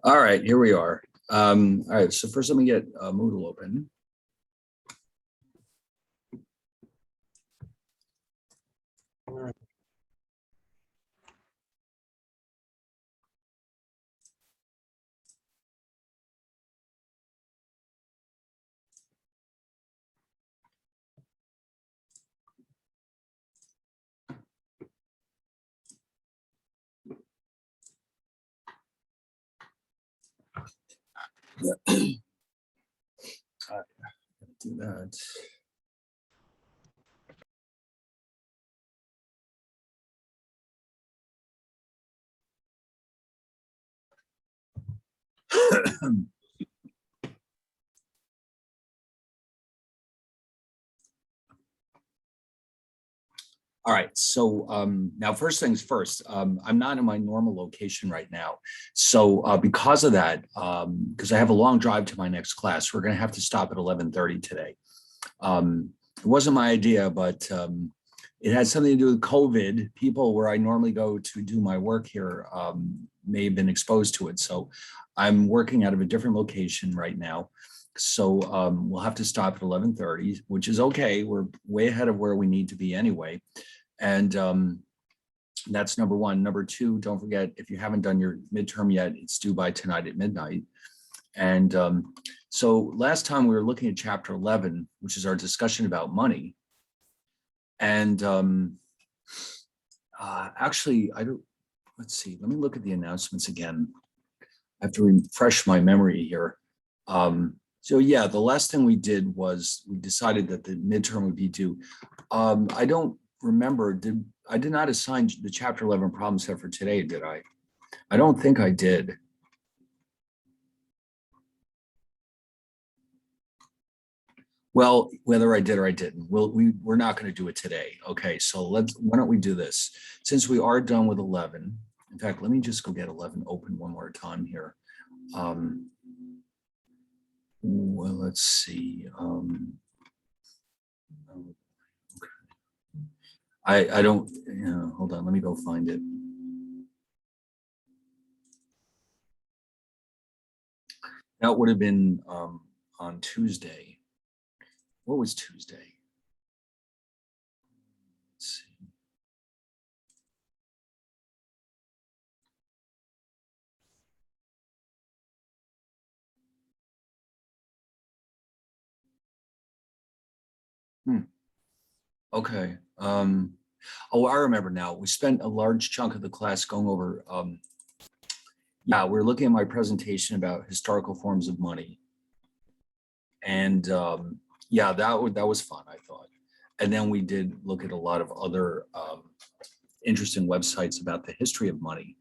All right, here we are. All right, so first let me get Moodle open. All right, do that. All right, so now first things first, I'm not in my normal location right now. So because of that, because I have a long drive to my next class, we're gonna have to stop at 11:30 today. It wasn't my idea, but it had something to do with COVID. People where I normally go to do my work here may have been exposed to it. So I'm working out of a different location right now. So we'll have to stop at 11:30, which is okay. We're way ahead of where we need to be anyway. And that's number one. Number two, don't forget, if you haven't done your midterm yet, it's due by tonight at midnight. And so last time we were looking at chapter 11, which is our discussion about money. And actually, let's see, let me look at the announcements again. I have to refresh my memory here. So yeah, the last thing we did was we decided that the midterm would be due. I don't remember, I did not assign the chapter 11 problem set for today, did I? I don't think I did. Well, whether I did or I didn't, we're not going to do it today. Okay, so why don't we do this? Since we are done with 11, in fact, let me just go get 11 open one more time here. Well, let's see. I don't, hold on, let me go find it. That would have been on Tuesday. What was Tuesday? Let's see. Okay. Oh, I remember now. We spent a large chunk of the class going over, yeah, we're looking at my presentation about historical forms of money. And yeah, that was fun, I thought. And then we did look at a lot of other interesting websites about the history of money.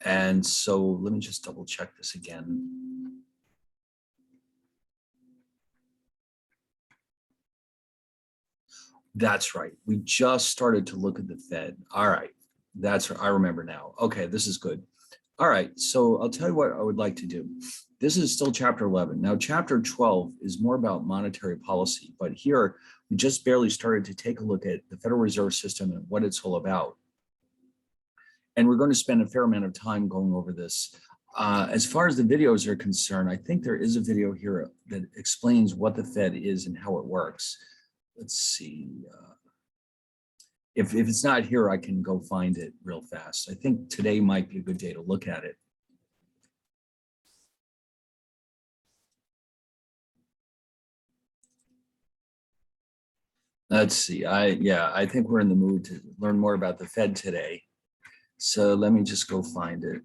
And so let me just double check this again. That's right. We just started to look at the Fed. All right. I remember now. Okay, this is good. All right. So I'll tell you what I would like to do. This is still chapter 11. Now, chapter 12 is more about monetary policy, but here we just barely started to take a look at the Federal Reserve System and what it's all about. And we're going to spend a fair amount of time going over this. As far as the videos are concerned, I think there is a video here that explains what the Fed is and how it works. Let's see. If it's not here, I can go find it real fast. I think today might be a good day to look at it. Let's see. I think we're in the mood to learn more about the Fed today. So let me just go find it.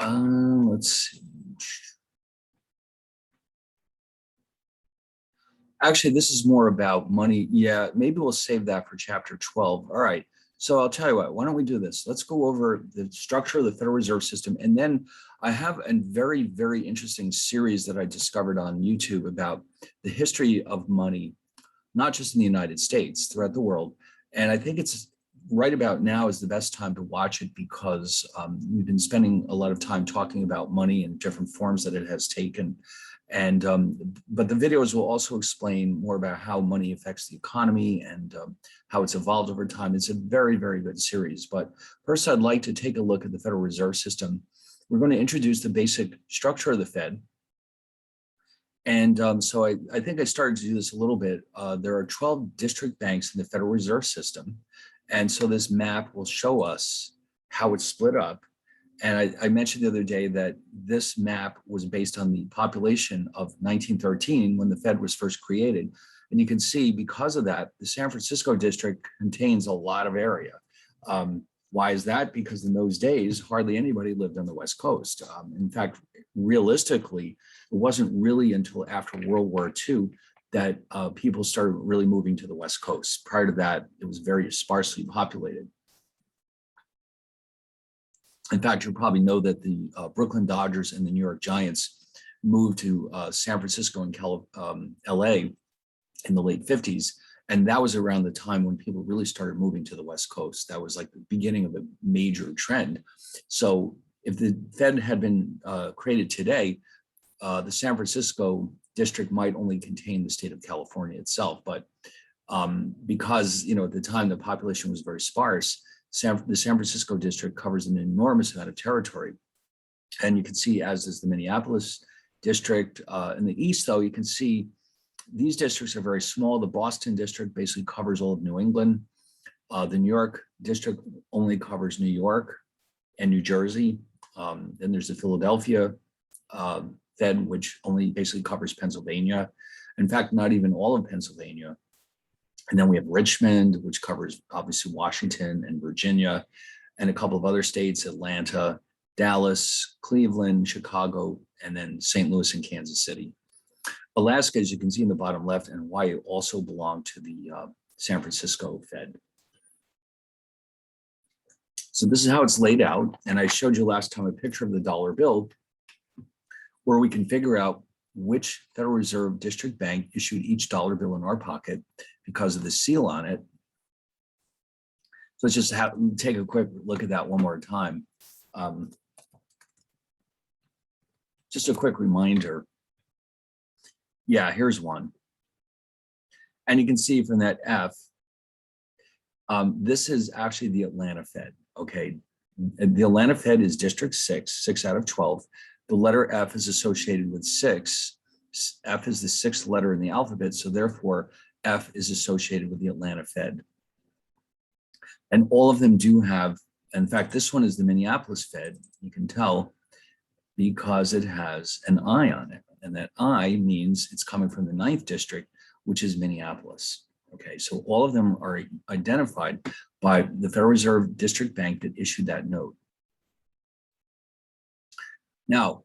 Let's see. Actually, this is more about money. Yeah, maybe we'll save that for chapter 12. All right. So I'll tell you what, why don't we do this? Let's go over the structure of the Federal Reserve System. And then I have a very, very interesting series that I discovered on YouTube about the history of money, not just in the United States, throughout the world. And I think it's right about now is the best time to watch it because we've been spending a lot of time talking about money and different forms that it has taken. And but the videos will also explain more about how money affects the economy and how it's evolved over time. It's a very, very good series. But first, I'd like to take a look at the Federal Reserve System. We're going to introduce the basic structure of the Fed. And so I think I started to do this a little bit. There are 12 district banks in the Federal Reserve System. And so this map will show us how it's split up. And I mentioned the other day that this map was based on the population of 1913 when the Fed was first created. And you can see because of that, the San Francisco district contains a lot of area. Why is that? Because in those days, hardly anybody lived on the West Coast. In fact, realistically, it wasn't really until after World War II that people started really moving to the West Coast. Prior to that, it was very sparsely populated. In fact, you probably know that the Brooklyn Dodgers and the New York Giants moved to San Francisco and LA in the late 50s. And that was around the time when people really started moving to the West Coast. That was like the beginning of a major trend. So if the Fed had been created today, the San Francisco district might only contain the state of California itself. But because, at the time the population was very sparse, the San Francisco district covers an enormous amount of territory. And you can see, as is the Minneapolis district. In the east, though, you can see these districts are very small. The Boston district basically covers all of New England. The New York district only covers New York and New Jersey. Then there's the Philadelphia Fed, which only basically covers Pennsylvania. In fact, not even all of Pennsylvania. And then we have Richmond, which covers obviously Washington and Virginia, and a couple of other states, Atlanta, Dallas, Cleveland, Chicago, and then St. Louis and Kansas City. Alaska, as you can see in the bottom left, and Hawaii also belong to the San Francisco Fed. So this is how it's laid out. And I showed you last time a picture of the dollar bill where we can figure out which Federal Reserve District Bank issued each dollar bill in our pocket because of the seal on it. So let's just take a quick look at that one more time. Just a quick reminder. Yeah, here's one. And you can see from that F, this is actually the Atlanta Fed, okay? The Atlanta Fed is District 6 out of 12. The letter F is associated with 6. F is the 6th letter in the alphabet, so therefore F is associated with the Atlanta Fed. And all of them do have, in fact, this one is the Minneapolis Fed, you can tell, because it has an I on it. And that I means it's coming from the 9th district, which is Minneapolis. Okay, so all of them are identified by the Federal Reserve District Bank that issued that note. Now,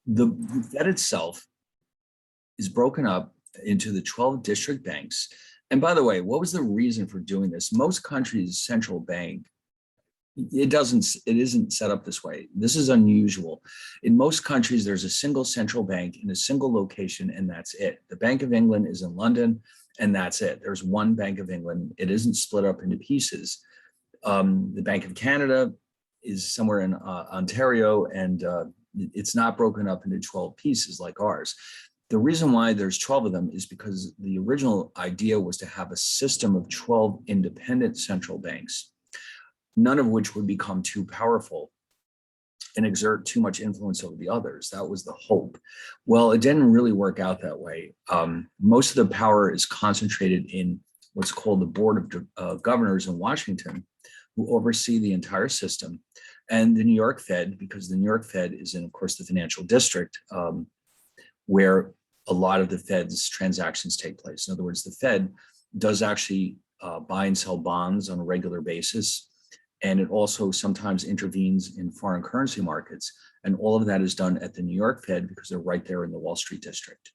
the Fed itself is broken up into the 12 district banks. And by the way, what was the reason for doing this? Most countries' central bank, it isn't set up this way. This is unusual. In most countries, there's a single central bank in a single location, and that's it. The Bank of England is in London, and that's it. There's one Bank of England. It isn't split up into pieces. The Bank of Canada is somewhere in Ontario, and it's not broken up into 12 pieces like ours. The reason why there's 12 of them is because the original idea was to have a system of 12 independent central banks, none of which would become too powerful and exert too much influence over the others. That was the hope. Well, it didn't really work out that way. Most of the power is concentrated in what's called the Board of Governors in Washington, who oversee the entire system, and the New York Fed, because the New York Fed is in, of course, the financial district, where a lot of the Fed's transactions take place. In other words, the Fed does actually buy and sell bonds on a regular basis. And it also sometimes intervenes in foreign currency markets. And all of that is done at the New York Fed because they're right there in the Wall Street district.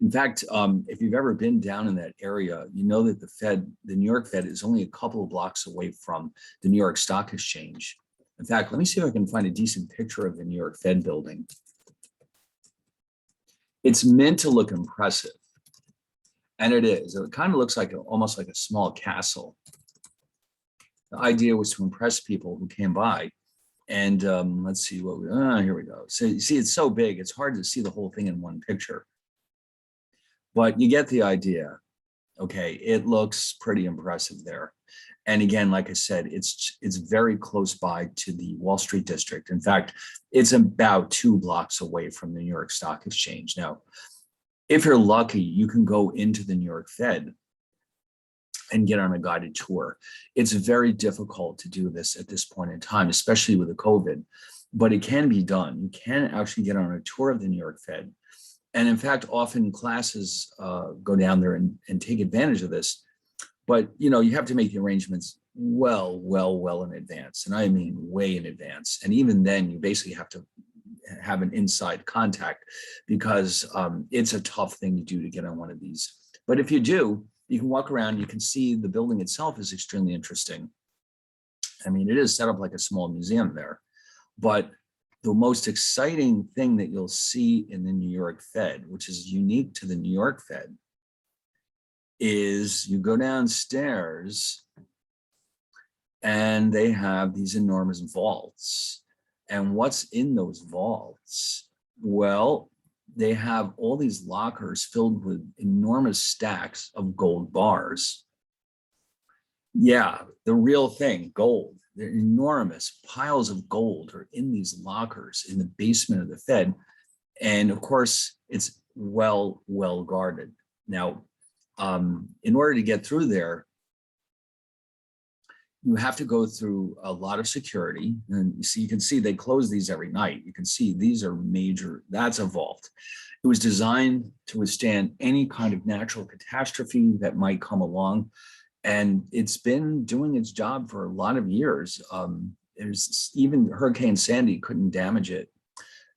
In fact, if you've ever been down in that area, you know that the New York Fed is only a couple of blocks away from the New York Stock Exchange. In fact, let me see if I can find a decent picture of the New York Fed building. It's meant to look impressive, and it is. It kind of looks like almost like a small castle. The idea was to impress people who came by. And let's see what here we go. So you see, it's so big, it's hard to see the whole thing in one picture. But you get the idea. Okay, it looks pretty impressive there. And again, like I said, it's very close by to the Wall Street district. In fact, it's about 2 blocks away from the New York Stock Exchange. Now, if you're lucky, you can go into the New York Fed and get on a guided tour. It's very difficult to do this at this point in time, especially with the COVID, but it can be done. You can actually get on a tour of the New York Fed. And in fact, often classes go down there and take advantage of this. But you have to make the arrangements well in advance. And I mean way in advance. And even then, you basically have to have an inside contact because it's a tough thing to do to get on one of these. But if you do, you can walk around, you can see the building itself is extremely interesting. I mean, it is set up like a small museum there. But the most exciting thing that you'll see in the New York Fed, which is unique to the New York Fed, is you go downstairs and they have these enormous vaults. And what's in those vaults? Well, they have all these lockers filled with enormous stacks of gold bars. Yeah, the real thing, gold. They're enormous piles of gold are in these lockers in the basement of the Fed. And of course, it's well guarded. Now, in order to get through there, you have to go through a lot of security. And you can see they close these every night. You can see these are major, that's a vault. It was designed to withstand any kind of natural catastrophe that might come along. And it's been doing its job for a lot of years. There's even Hurricane Sandy couldn't damage it.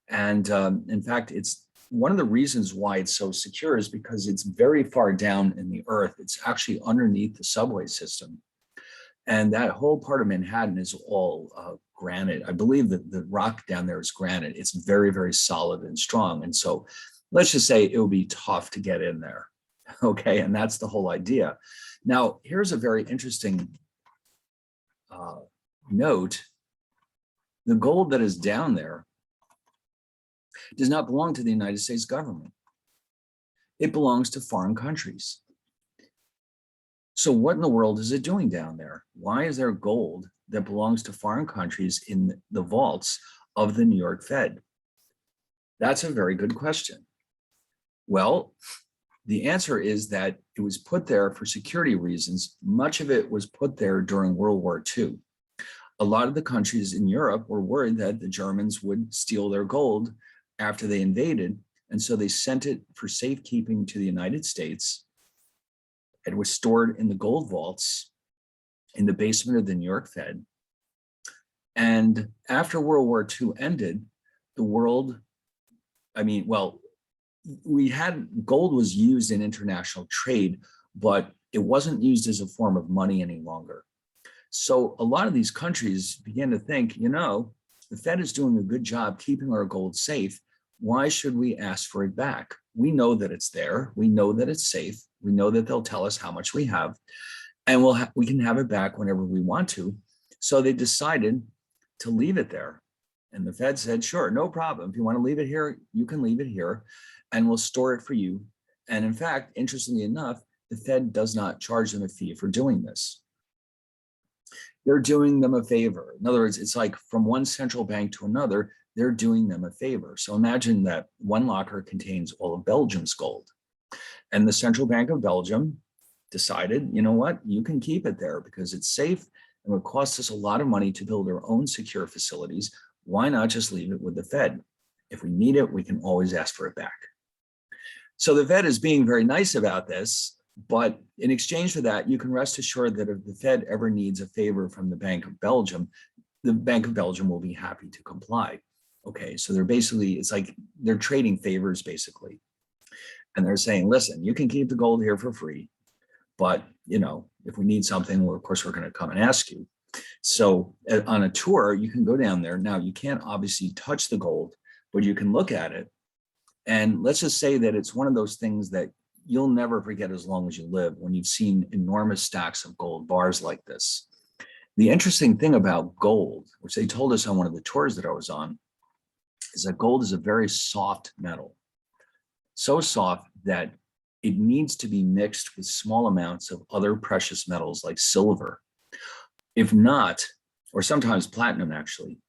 And in fact, it's one of the reasons why it's so secure is because it's very far down in the earth. It's actually underneath the subway system. And that whole part of Manhattan is all granite. I believe that the rock down there is granite. It's very solid and strong. And so let's just say it will be tough to get in there. Okay, and that's the whole idea. Now, here's a very interesting note. The gold that is down there does not belong to the United States government. It belongs to foreign countries. So what in the world is it doing down there? Why is there gold that belongs to foreign countries in the vaults of the New York Fed? That's a very good question. Well, the answer is that it was put there for security reasons. Much of it was put there during World War II. A lot of the countries in Europe were worried that the Germans would steal their gold after they invaded. And so they sent it for safekeeping to the United States. It was stored in the gold vaults in the basement of the New York Fed. And after World War II ended, the world, gold was used in international trade, but it wasn't used as a form of money any longer. So a lot of these countries began to think, the Fed is doing a good job keeping our gold safe. Why should we ask for it back? We know that it's there. We know that it's safe. We know that they'll tell us how much we have, and we can have it back whenever we want to. So they decided to leave it there. And the Fed said, sure, no problem. If you want to leave it here, you can leave it here, and we'll store it for you. And in fact, interestingly enough, the Fed does not charge them a fee for doing this. They're doing them a favor. In other words, it's like from one central bank to another, they're doing them a favor. So imagine that one locker contains all of Belgium's gold. And the Central Bank of Belgium decided, you know what, you can keep it there because it's safe and would cost us a lot of money to build our own secure facilities. Why not just leave it with the Fed? If we need it, we can always ask for it back. So the Fed is being very nice about this, but in exchange for that, you can rest assured that if the Fed ever needs a favor from the Bank of Belgium, the Bank of Belgium will be happy to comply. Okay, so they're basically, it's like they're trading favors basically. And they're saying, listen, you can keep the gold here for free, but if we need something, well, of course, we're going to come and ask you. So on a tour, you can go down there. Now, you can't obviously touch the gold, but you can look at it. And let's just say that it's one of those things that you'll never forget as long as you live, when you've seen enormous stacks of gold bars like this. The interesting thing about gold, which they told us on one of the tours that I was on, is that gold is a very soft metal. So soft that it needs to be mixed with small amounts of other precious metals like silver. If not, or sometimes platinum actually,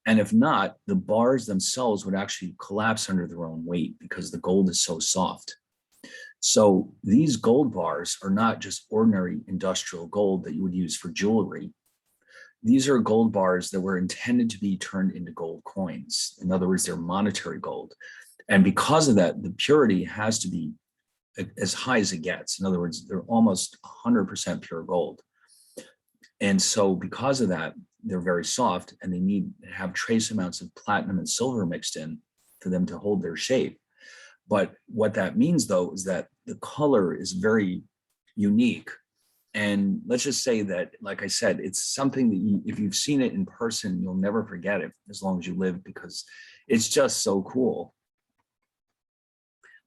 and if not, the bars themselves would actually collapse under their own weight because the gold is so soft. So these gold bars are not just ordinary industrial gold that you would use for jewelry. These are gold bars that were intended to be turned into gold coins. In other words, they're monetary gold. And because of that, the purity has to be as high as it gets. In other words, they're almost 100% pure gold. And so because of that, they're very soft, and they need to have trace amounts of platinum and silver mixed in for them to hold their shape. But what that means, though, is that the color is very unique. And let's just say that, like I said, it's something that if you've seen it in person, you'll never forget it as long as you live, because it's just so cool.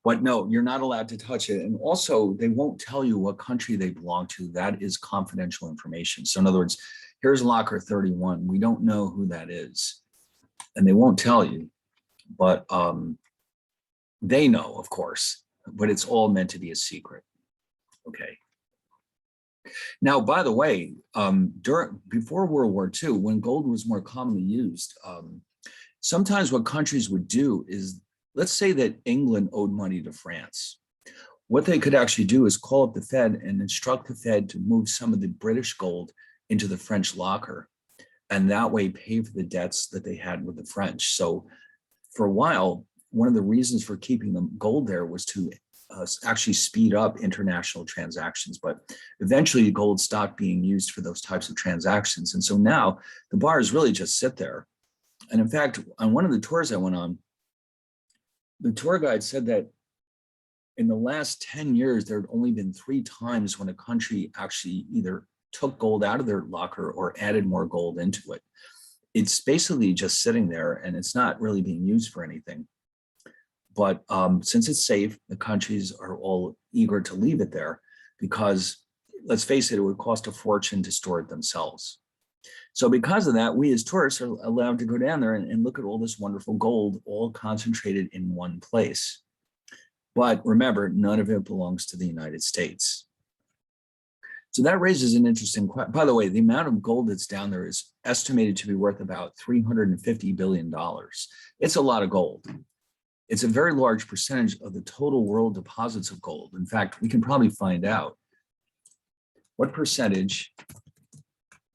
But no, you're not allowed to touch it. And also, they won't tell you what country they belong to. That is confidential information. So in other words, here's locker 31. We don't know who that is. And they won't tell you. But they know, of course. But it's all meant to be a secret. Okay. Now, by the way, before World War II, when gold was more commonly used, sometimes what countries would do is, let's say that England owed money to France. What they could actually do is call up the Fed and instruct the Fed to move some of the British gold into the French locker, and that way pay for the debts that they had with the French. So for a while, one of the reasons for keeping the gold there was to actually speed up international transactions. But eventually gold stopped being used for those types of transactions. And so now the bars really just sit there. And in fact, on one of the tours I went on, the tour guide said that in the last 10 years, there had only been 3 times when a country actually either took gold out of their locker or added more gold into it. It's basically just sitting there, and it's not really being used for anything. But since it's safe, the countries are all eager to leave it there because, let's face it, it would cost a fortune to store it themselves. So because of that, we as tourists are allowed to go down there and look at all this wonderful gold, all concentrated in one place. But remember, none of it belongs to the United States. So that raises an interesting question. By the way, the amount of gold that's down there is estimated to be worth about $350 billion. It's a lot of gold. It's a very large percentage of the total world deposits of gold. In fact, we can probably find out what percentage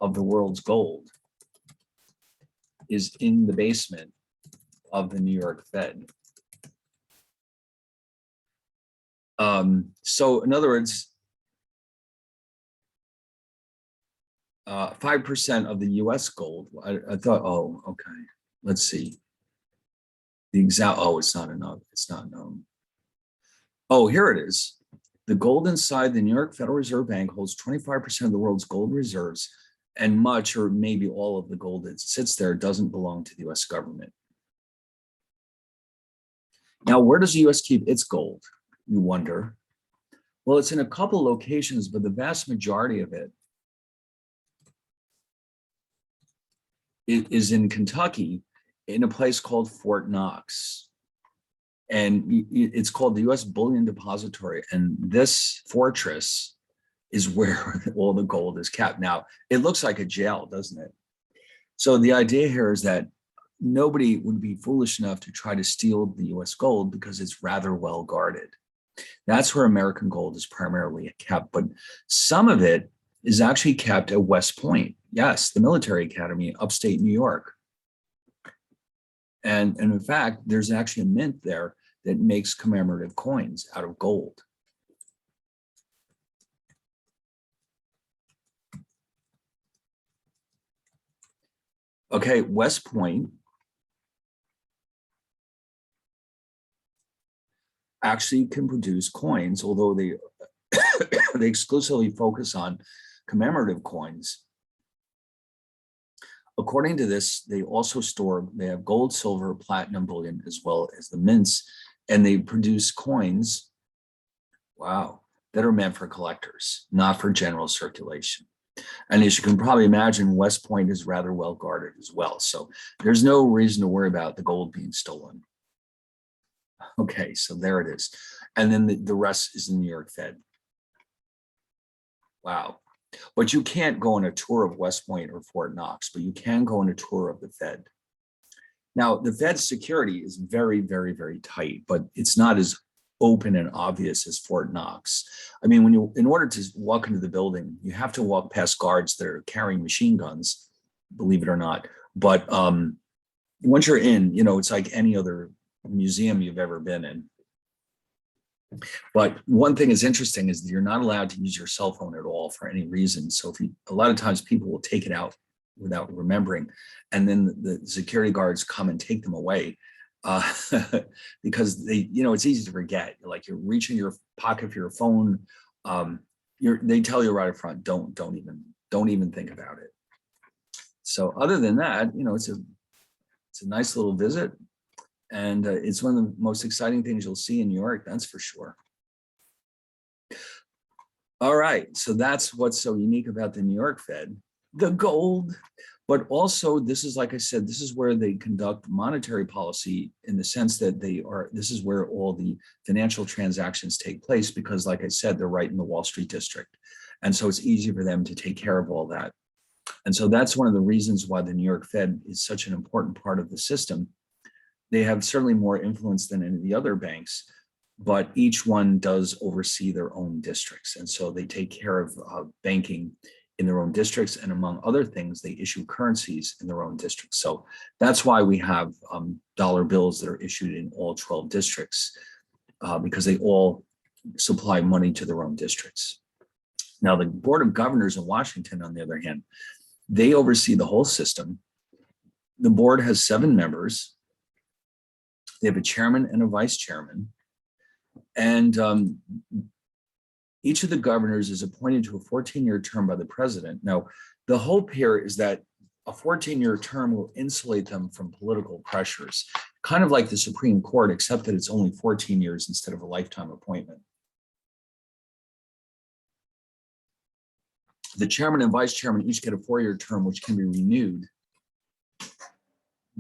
of the world's gold is in the basement of the New York Fed. So in other words, 5% of the US gold, I thought, oh, okay, let's see. The exact, oh, it's not enough, it's not known. Oh, here it is. The gold inside the New York Federal Reserve Bank holds 25% of the world's gold reserves, and much or maybe all of the gold that sits there doesn't belong to the US government. Now, where does the US keep its gold, you wonder? Well, it's in a couple locations, but the vast majority of it is in Kentucky, in a place called Fort Knox. And it's called the US Bullion Depository. And this fortress is where all the gold is kept. Now, it looks like a jail, doesn't it? So the idea here is that nobody would be foolish enough to try to steal the US gold because it's rather well guarded. That's where American gold is primarily kept, but some of it is actually kept at West Point. Yes, the military academy, upstate New York. And in fact, there's actually a mint there that makes commemorative coins out of gold. Okay, West Point. actually can produce coins, although they they exclusively focus on commemorative coins. According to this, they also they have gold, silver, platinum bullion, as well as the mints, and they produce coins, wow, that are meant for collectors, not for general circulation. And as you can probably imagine, West Point is rather well guarded as well. So there's no reason to worry about the gold being stolen. Okay, so there it is. And then the rest is the New York Fed. Wow. But you can't go on a tour of West Point or Fort Knox, but you can go on a tour of the Fed. Now, the Fed's security is very, very, very tight, but it's not as open and obvious as Fort Knox. I mean, in order to walk into the building, you have to walk past guards that are carrying machine guns, believe it or not. But once you're in, it's like any other museum you've ever been in. But one thing is interesting is that you're not allowed to use your cell phone at all for any reason. So a lot of times people will take it out without remembering, and then the security guards come and take them away because it's easy to forget. Like you're reaching your pocket for your phone. They tell you right up front, don't even think about it. So other than that, it's a nice little visit. And it's one of the most exciting things you'll see in New York, that's for sure. All right, so that's what's so unique about the New York Fed, the gold. But also, this is, like I said, this is where they conduct monetary policy in the sense that this is where all the financial transactions take place because, like I said, they're right in the Wall Street district. And so it's easy for them to take care of all that. And so that's one of the reasons why the New York Fed is such an important part of the system. They have certainly more influence than any of the other banks, but each one does oversee their own districts. And so they take care of banking in their own districts. And among other things, they issue currencies in their own districts. So that's why we have dollar bills that are issued in all 12 districts because they all supply money to their own districts. Now, the Board of Governors in Washington, on the other hand, they oversee the whole system. The board has 7 members. They have a chairman and a vice chairman. And each of the governors is appointed to a 14-year term by the president. Now, the hope here is that a 14-year term will insulate them from political pressures, kind of like the Supreme Court, except that it's only 14 years instead of a lifetime appointment. The chairman and vice chairman each get a 4-year term, which can be renewed.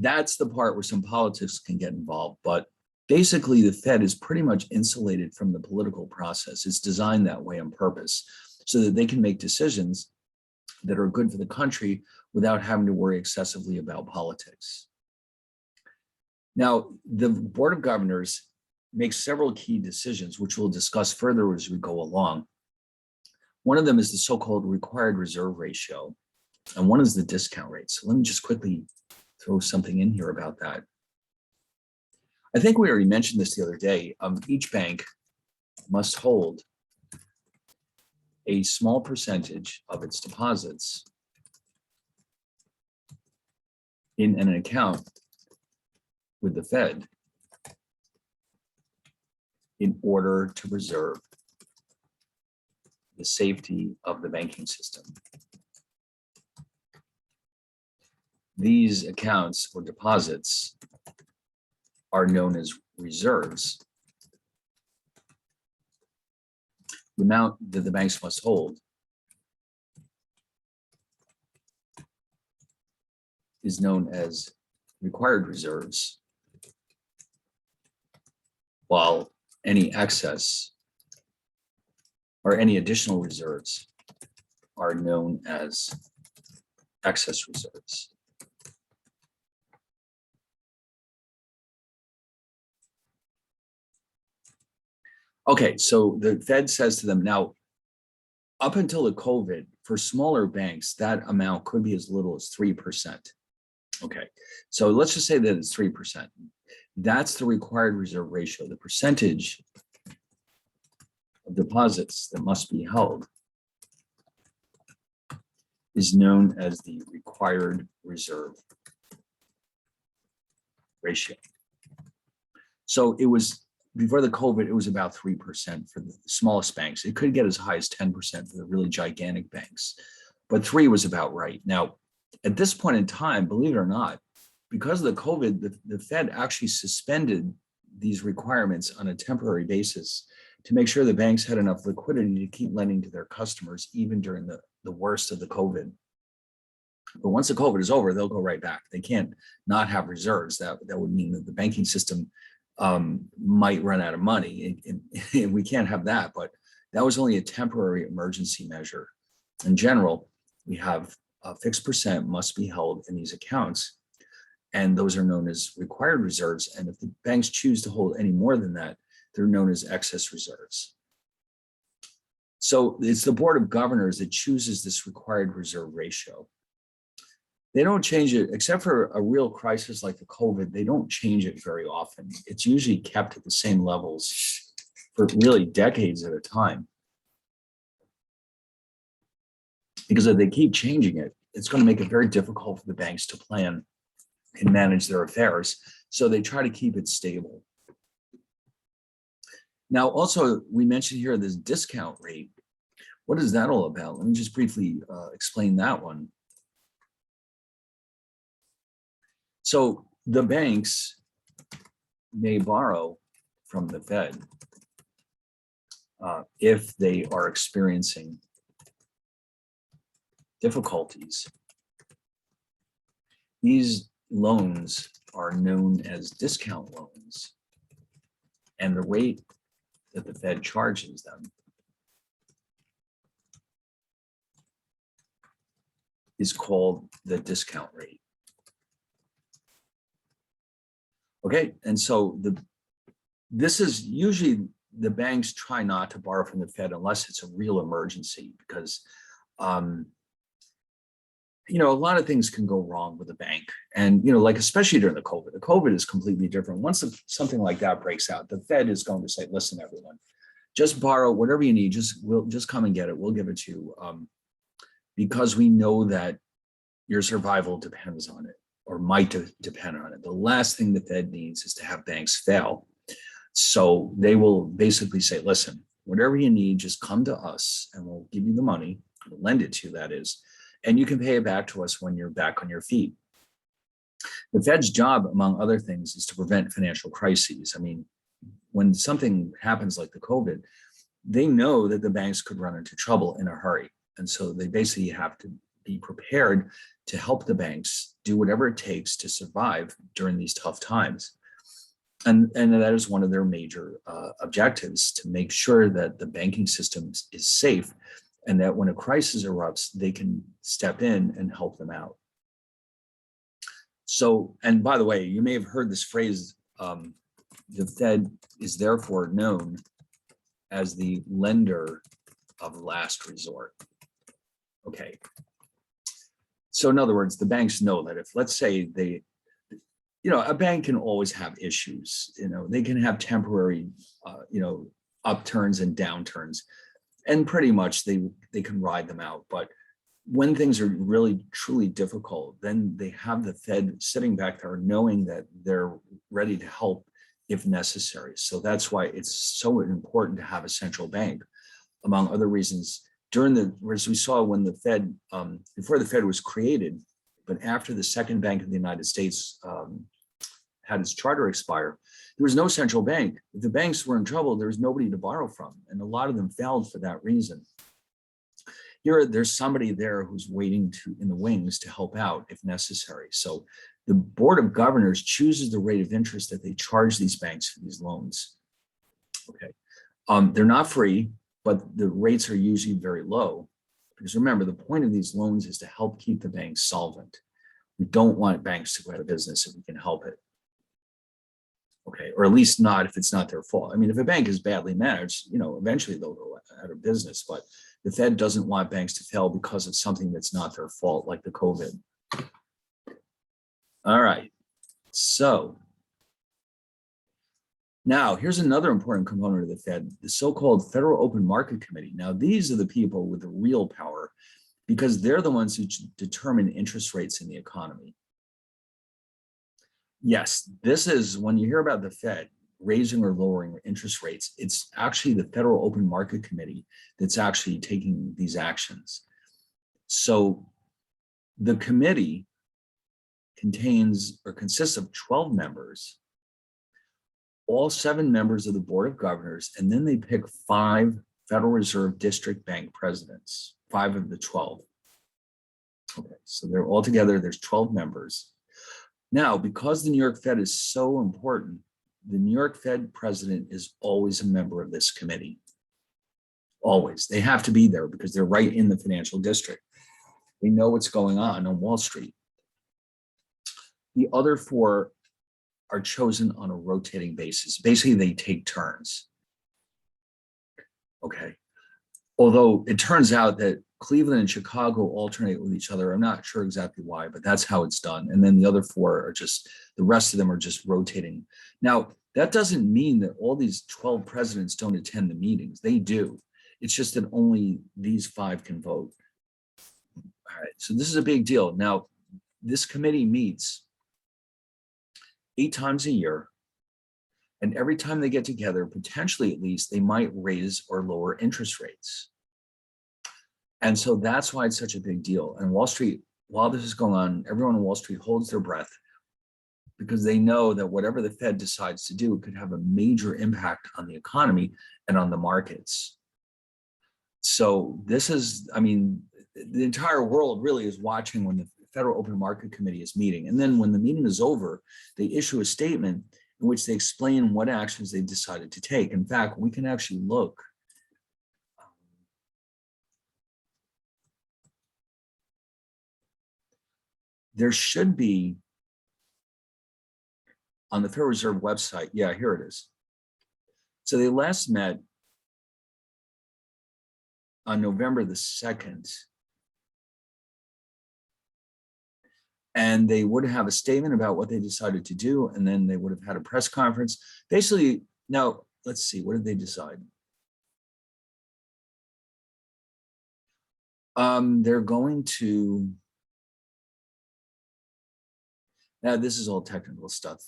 That's the part where some politics can get involved, but basically the Fed is pretty much insulated from the political process. It's designed that way on purpose so that they can make decisions that are good for the country without having to worry excessively about politics. Now, the Board of Governors makes several key decisions, which we'll discuss further as we go along. One of them is the so-called required reserve ratio, and one is the discount rate. So let me just quickly throw something in here about that. I think we already mentioned this the other day. Each bank must hold a small percentage of its deposits in an account with the Fed in order to preserve the safety of the banking system. These accounts or deposits are known as reserves. The amount that the banks must hold is known as required reserves, while any excess or any additional reserves are known as excess reserves. Okay, so the Fed says to them, now, up until the COVID, for smaller banks, that amount could be as little as 3%. Okay, so let's just say that it's 3%. That's the required reserve ratio, the percentage of deposits that must be held is known as the required reserve ratio. So it was before the COVID, it was about 3% for the smallest banks. It could get as high as 10% for the really gigantic banks, but 3 was about right. Now, at this point in time, believe it or not, because of the COVID, the Fed actually suspended these requirements on a temporary basis to make sure the banks had enough liquidity to keep lending to their customers, even during the worst of the COVID. But once the COVID is over, they'll go right back. They can't not have reserves. That would mean that the banking system might run out of money, and we can't have that. But that was only a temporary emergency measure. In general, we have a fixed percent must be held in these accounts, and those are known as required reserves. And if the banks choose to hold any more than that, they're known as excess reserves. So it's the Board of Governors that chooses this required reserve ratio. They don't change it, except for a real crisis like the COVID, they don't change it very often. It's usually kept at the same levels for really decades at a time. Because if they keep changing it, it's going to make it very difficult for the banks to plan and manage their affairs. So they try to keep it stable. Now, also, we mentioned here this discount rate. What is that all about? Let me just briefly explain that one. So the banks may borrow from the Fed if they are experiencing difficulties. These loans are known as discount loans, and the rate that the Fed charges them is called the discount rate. Okay, and so this is usually the banks try not to borrow from the Fed unless it's a real emergency, because you know, a lot of things can go wrong with a bank, and you know, like especially during the COVID is completely different. Once something like that breaks out, the Fed is going to say, "Listen, everyone, just borrow whatever you need. We'll just come and get it. We'll give it to you, because we know that your survival depends on it, or might depend on it." The last thing the Fed needs is to have banks fail. So they will basically say, "Listen, whatever you need, just come to us, and we'll give you the money. We'll lend it to you, that is. And you can pay it back to us when you're back on your feet." The Fed's job, among other things, is to prevent financial crises. I mean, when something happens like the COVID, they know that the banks could run into trouble in a hurry. And so they basically have to be prepared to help the banks do whatever it takes to survive during these tough times. And that is one of their major objectives, to make sure that the banking system is safe, and that when a crisis erupts, they can step in and help them out. So, and by the way, you may have heard this phrase, the Fed is therefore known as the lender of last resort. Okay. So in other words, the banks know that if, let's say they, you know, a bank can always have issues, you know, they can have temporary, you know, upturns and downturns. And pretty much they can ride them out. But when things are really, truly difficult, then they have the Fed sitting back there knowing that they're ready to help if necessary. So that's why it's so important to have a central bank, among other reasons. As we saw when the Fed, before the Fed was created, but after the second bank of the United States had its charter expire, there was no central bank. If the banks were in trouble, there was nobody to borrow from. And a lot of them failed for that reason. Here, there's somebody there who's waiting in the wings to help out if necessary. So the Board of Governors chooses the rate of interest that they charge these banks for these loans. Okay, they're not free, but the rates are usually very low. Because remember, the point of these loans is to help keep the banks solvent. We don't want banks to go out of business if we can help it. Okay, or at least not if it's not their fault. I mean, if a bank is badly managed, you know, eventually they'll go out of business, but the Fed doesn't want banks to fail because of something that's not their fault, like the COVID. All right, so now here's another important component of the Fed, the so-called Federal Open Market Committee. Now, these are the people with the real power, because they're the ones who determine interest rates in the economy. Yes, this is, when you hear about the Fed, raising or lowering interest rates. It's actually the Federal Open Market Committee that's actually taking these actions. So the committee contains or consists of 12 members, all 7 members of the Board of Governors, and then they pick 5 Federal Reserve District Bank presidents, 5 of the 12. Okay, so they're all together, there's 12 members. Now, because the New York Fed is so important, the New York Fed president is always a member of this committee. Always. They have to be there because they're right in the financial district. They know what's going on Wall Street. The other 4 are chosen on a rotating basis. Basically, they take turns. Okay. Although it turns out that Cleveland and Chicago alternate with each other. I'm not sure exactly why, but that's how it's done. And then the other 4 are just, the rest of them are just rotating. Now, that doesn't mean that all these 12 presidents don't attend the meetings. They do. It's just that only these 5 can vote. All right, so this is a big deal. Now, this committee meets 8 times a year. And every time they get together, potentially at least, they might raise or lower interest rates. And so that's why it's such a big deal. And Wall Street, while this is going on, everyone on Wall Street holds their breath because they know that whatever the Fed decides to do could have a major impact on the economy and on the markets. So this is, I mean, the entire world really is watching when the Federal Open Market Committee is meeting. And then when the meeting is over, they issue a statement in which they explain what actions they've decided to take. In fact, we can actually look. There should be on the Federal Reserve website. Yeah, here it is. So they last met on November the 2nd. And they would have a statement about what they decided to do, and then they would have had a press conference. Basically, now, let's see, what did they decide? They're going to, now this is all technical stuff.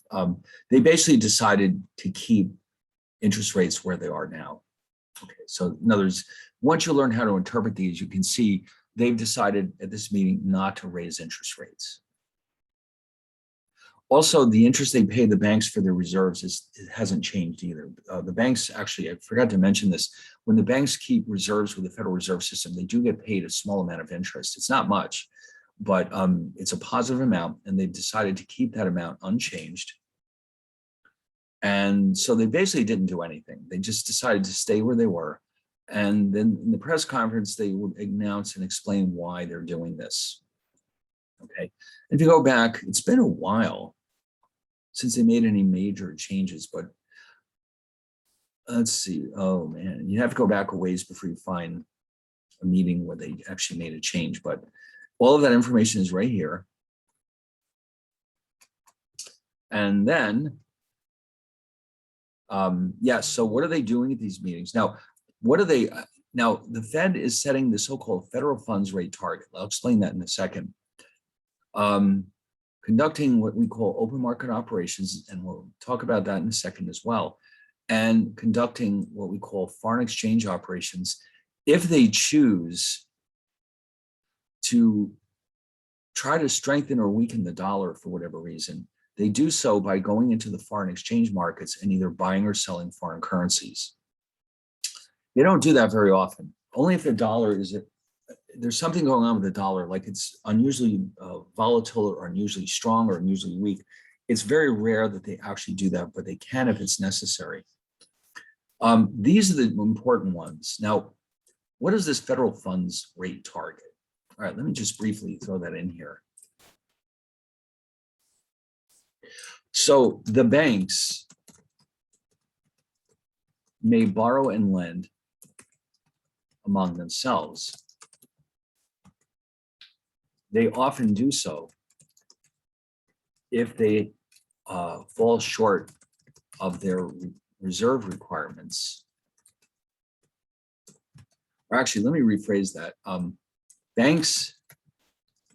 They basically decided to keep interest rates where they are now. Okay, so in other words, once you learn how to interpret these, you can see they've decided at this meeting not to raise interest rates. Also, the interest they pay the banks for their reserves hasn't changed either. The banks actually, I forgot to mention this, when the banks keep reserves with the Federal Reserve System, they do get paid a small amount of interest. It's not much, but it's a positive amount, and they've decided to keep that amount unchanged. And so they basically didn't do anything. They just decided to stay where they were. And then in the press conference, they would announce and explain why they're doing this. Okay. If you go back, it's been a while since they made any major changes, but let's see. Oh man, you have to go back a ways before you find a meeting where they actually made a change, but all of that information is right here. And then, yes, so what are they doing at these meetings? Now, what are they, now the Fed is setting the so-called federal funds rate target. I'll explain that in a second. Conducting what we call open market operations, and we'll talk about that in a second as well, and conducting what we call foreign exchange operations if they choose to try to strengthen or weaken the dollar for whatever reason. They do so by going into the foreign exchange markets and either buying or selling foreign currencies. They don't do that very often. Only if the dollar is, there's something going on with the dollar, like it's unusually volatile or unusually strong or unusually weak. It's very rare that they actually do that, but they can if it's necessary. These are the important ones. Now, what is this federal funds rate target? All right, let me just briefly throw that in here. So the banks may borrow and lend among themselves. They often do so if they fall short of their reserve requirements. Or actually, let me rephrase that. Banks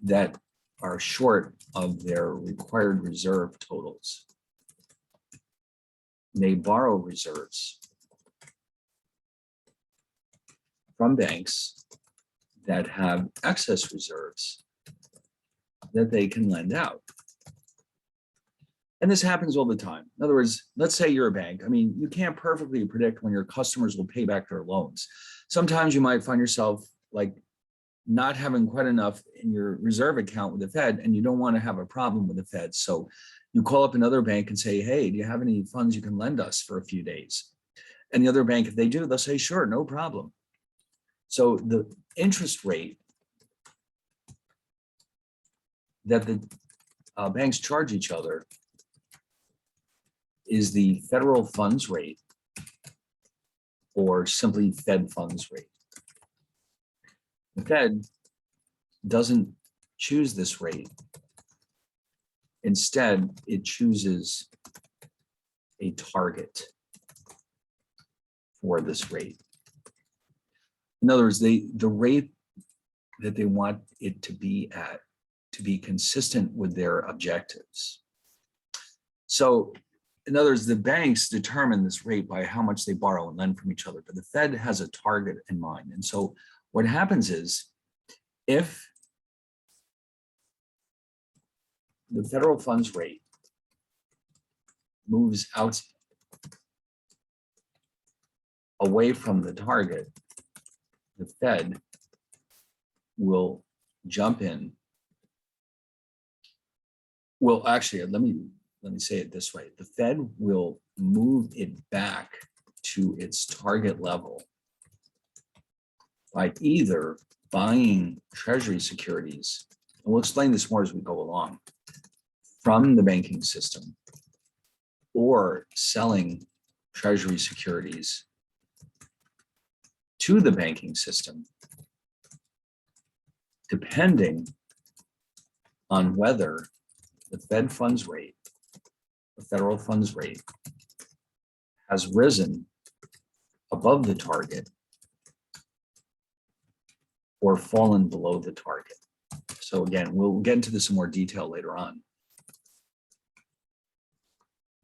that are short of their required reserve totals may borrow reserves from banks that have excess reserves that they can lend out. And this happens all the time. In other words, let's say you're a bank. I mean, you can't perfectly predict when your customers will pay back their loans. Sometimes you might find yourself like not having quite enough in your reserve account with the Fed, and you don't want to have a problem with the Fed. So you call up another bank and say, hey, do you have any funds you can lend us for a few days? And the other bank, if they do, they'll say, sure, no problem. So the interest rate that the banks charge each other is the federal funds rate, or simply Fed funds rate. The Fed doesn't choose this rate. Instead, it chooses a target for this rate. In other words, the rate that they want it to be at to be consistent with their objectives. So in other words, the banks determine this rate by how much they borrow and lend from each other, but the Fed has a target in mind. And so what happens is, if the federal funds rate moves out away from the target, the Fed will jump in. Well, actually, let me say it this way. The Fed will move it back to its target level by either buying treasury securities, and we'll explain this more as we go along, from the banking system, or selling treasury securities to the banking system, depending on whether the Fed funds rate, the federal funds rate, has risen above the target or fallen below the target. So again, we'll get into this in more detail later on.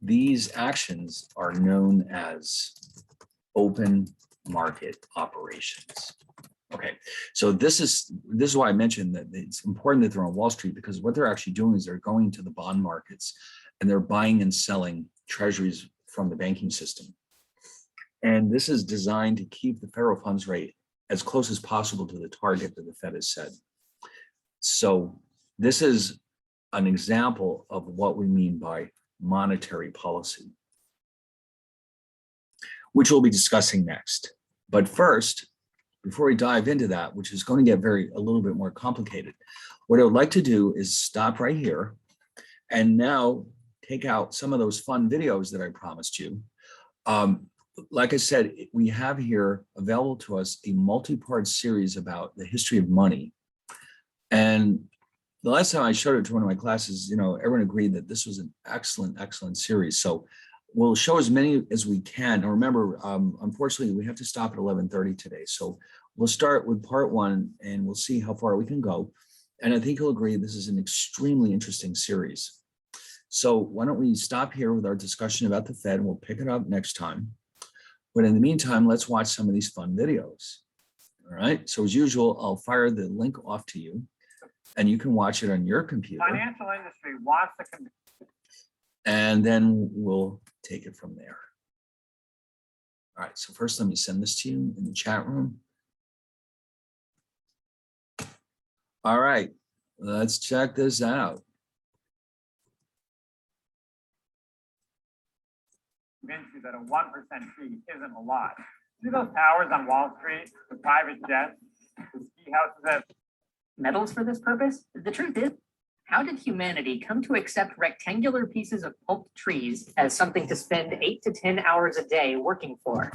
These actions are known as open market operations. Okay, so this is why I mentioned that it's important that they're on Wall Street, because what they're actually doing is they're going to the bond markets and they're buying and selling treasuries from the banking system. And this is designed to keep the federal funds rate as close as possible to the target that the Fed has set. So this is an example of what we mean by monetary policy, which we'll be discussing next. But first, before we dive into that, which is going to get a little bit more complicated, what I would like to do is stop right here and now take out some of those fun videos that I promised you. Like I said, we have here available to us a multi-part series about the history of money. And the last time I showed it to one of my classes, everyone agreed that this was an excellent, excellent series. So we'll show as many as we can. And remember, unfortunately, we have to stop at 11:30 today. So we'll start with part one and we'll see how far we can go. And I think you'll agree this is an extremely interesting series. So why don't we stop here with our discussion about the Fed, and we'll pick it up next time. But in the meantime, let's watch some of these fun videos. All right, so as usual, I'll fire the link off to you and you can watch it on your computer. Financial industry wants to. And then we'll take it from there. All right, so first let me send this to you in the chat room. All right, let's check this out. Convince you that a 1% fee isn't a lot. See those towers on Wall Street, the private jets, the ski houses that metals for this purpose? The truth is, how did humanity come to accept rectangular pieces of pulped trees as something to spend 8 to 10 hours a day working for?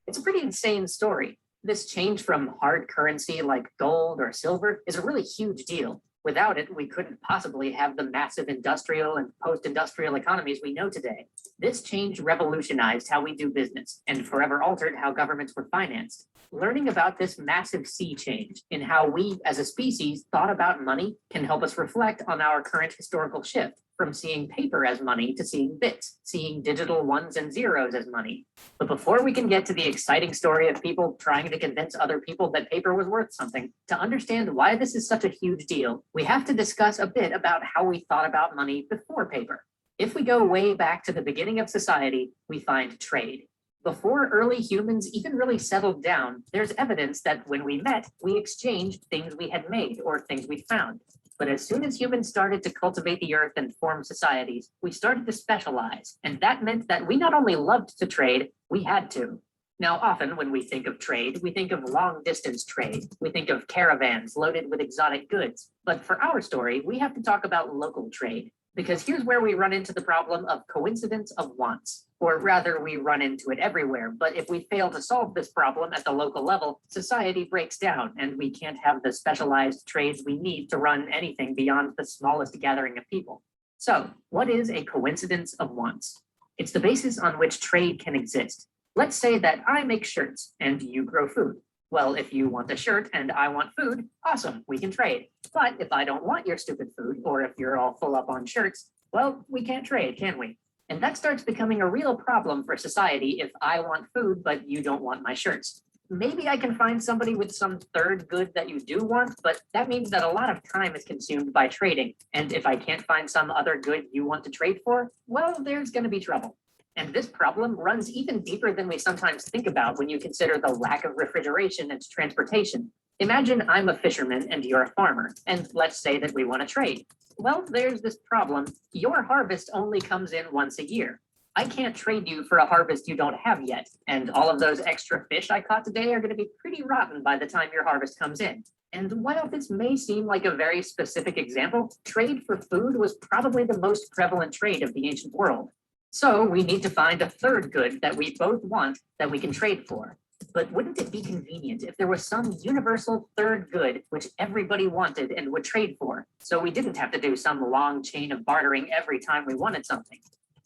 It's a pretty insane story. This change from hard currency like gold or silver is a really huge deal. Without it, we couldn't possibly have the massive industrial and post-industrial economies we know today. This change revolutionized how we do business and forever altered how governments were financed. Learning about this massive sea change in how we as a species thought about money can help us reflect on our current historical shift from seeing paper as money to seeing bits, seeing digital ones and zeros as money. But before we can get to the exciting story of people trying to convince other people that paper was worth something, to understand why this is such a huge deal, we have to discuss a bit about how we thought about money before paper. If we go way back to the beginning of society, we find trade. Before early humans even really settled down, there's evidence that when we met, we exchanged things we had made or things we'd found. But as soon as humans started to cultivate the earth and form societies, we started to specialize. And that meant that we not only loved to trade, we had to. Now, often when we think of trade, we think of long distance trade. We think of caravans loaded with exotic goods. But for our story, we have to talk about local trade. Because here's where we run into the problem of coincidence of wants. Or rather, we run into it everywhere. But if we fail to solve this problem at the local level, society breaks down and we can't have the specialized trades we need to run anything beyond the smallest gathering of people. So, what is a coincidence of wants? It's the basis on which trade can exist. Let's say that I make shirts and you grow food. Well, if you want a shirt and I want food, awesome, we can trade. But if I don't want your stupid food, or if you're all full up on shirts, well, we can't trade, can we? And that starts becoming a real problem for society if I want food, but you don't want my shirts. Maybe I can find somebody with some third good that you do want, but that means that a lot of time is consumed by trading. And if I can't find some other good you want to trade for, well, there's going to be trouble. And this problem runs even deeper than we sometimes think about when you consider the lack of refrigeration and transportation. Imagine I'm a fisherman and you're a farmer, and let's say that we want to trade. Well, there's this problem. Your harvest only comes in once a year. I can't trade you for a harvest you don't have yet, and all of those extra fish I caught today are going to be pretty rotten by the time your harvest comes in. And while this may seem like a very specific example, trade for food was probably the most prevalent trade of the ancient world. So we need to find a third good that we both want that we can trade for. But wouldn't it be convenient if there was some universal third good which everybody wanted and would trade for, so we didn't have to do some long chain of bartering every time we wanted something?